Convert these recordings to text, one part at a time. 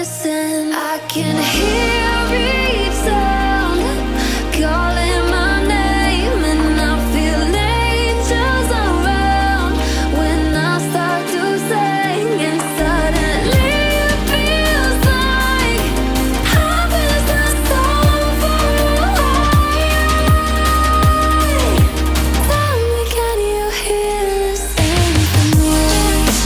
listen. I can hear each sound calling my name, and I feel angels around when I start to sing. And suddenly it feels like heaven's not so far away. Tell me, can you hear the same noise?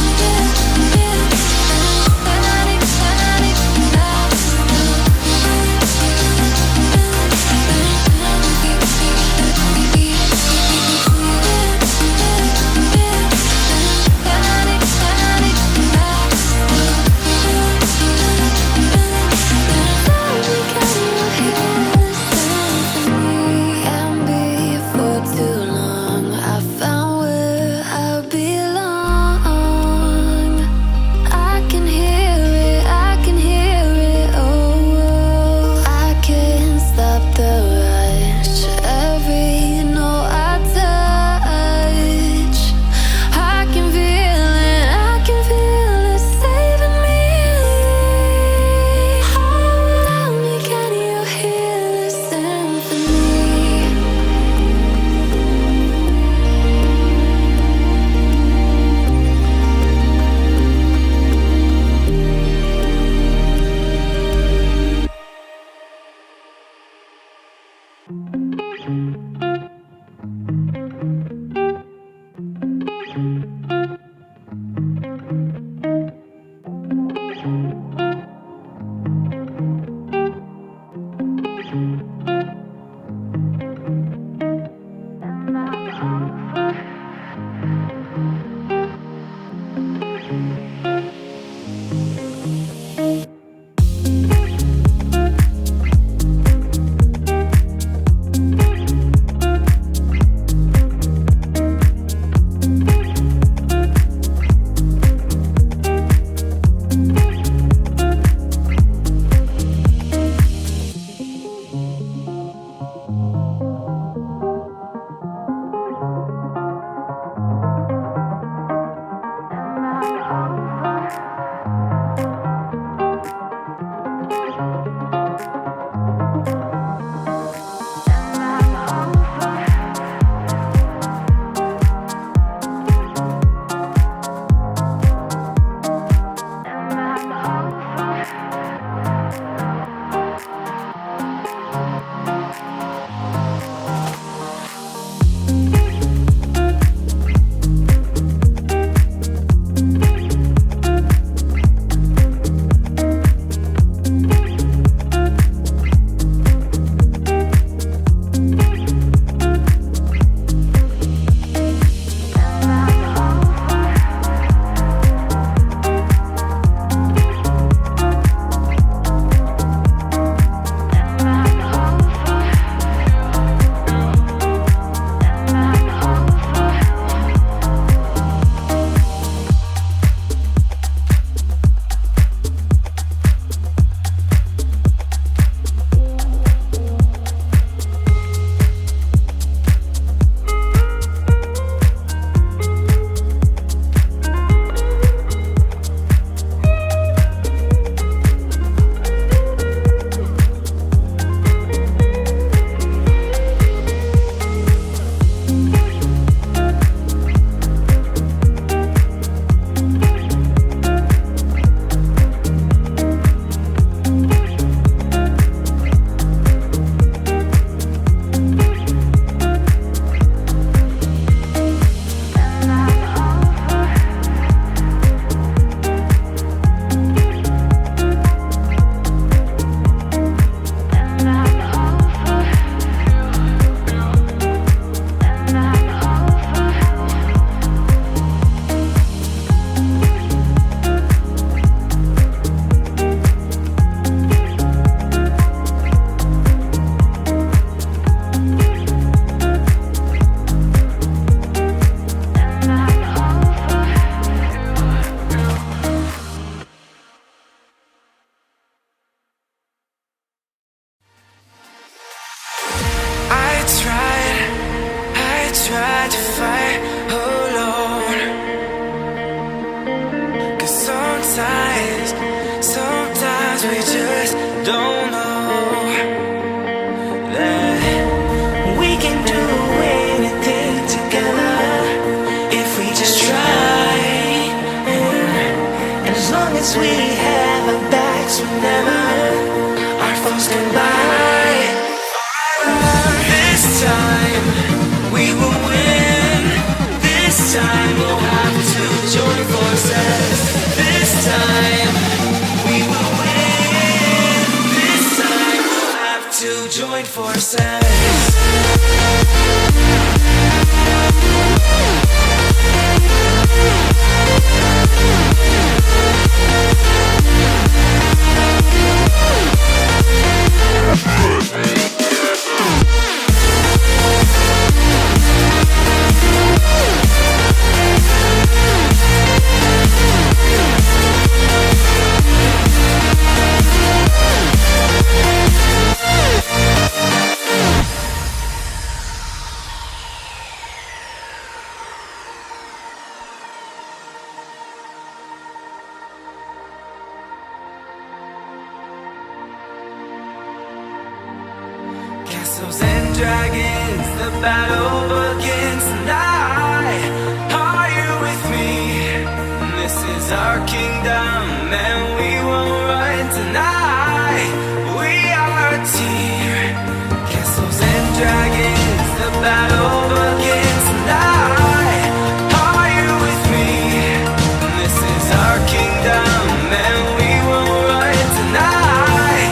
we just don't know that we can do anything together if we just try. And as long as we have our backs, whenever our foes come by, this time we will win. This time we'll have to join forces. This time we will win. This time we'll have to join forces. Castles and dragons, the battle begins tonight. Are you with me? This is our kingdom and we won't run tonight. We are a team. Castles and dragons, the battle begins tonight. Are you with me? This is our kingdom and we won't run tonight.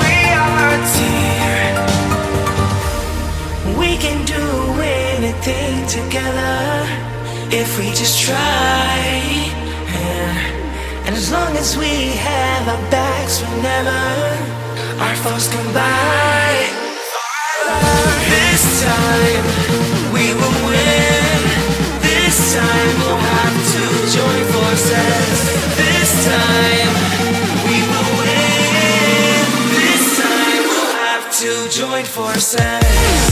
We are a team. We can do anything together if we just try. And as long as we have our backs, whenever our foes come by, this time we will win. This time we'll have to join forces. This time we will win. This time we'll have to join forces.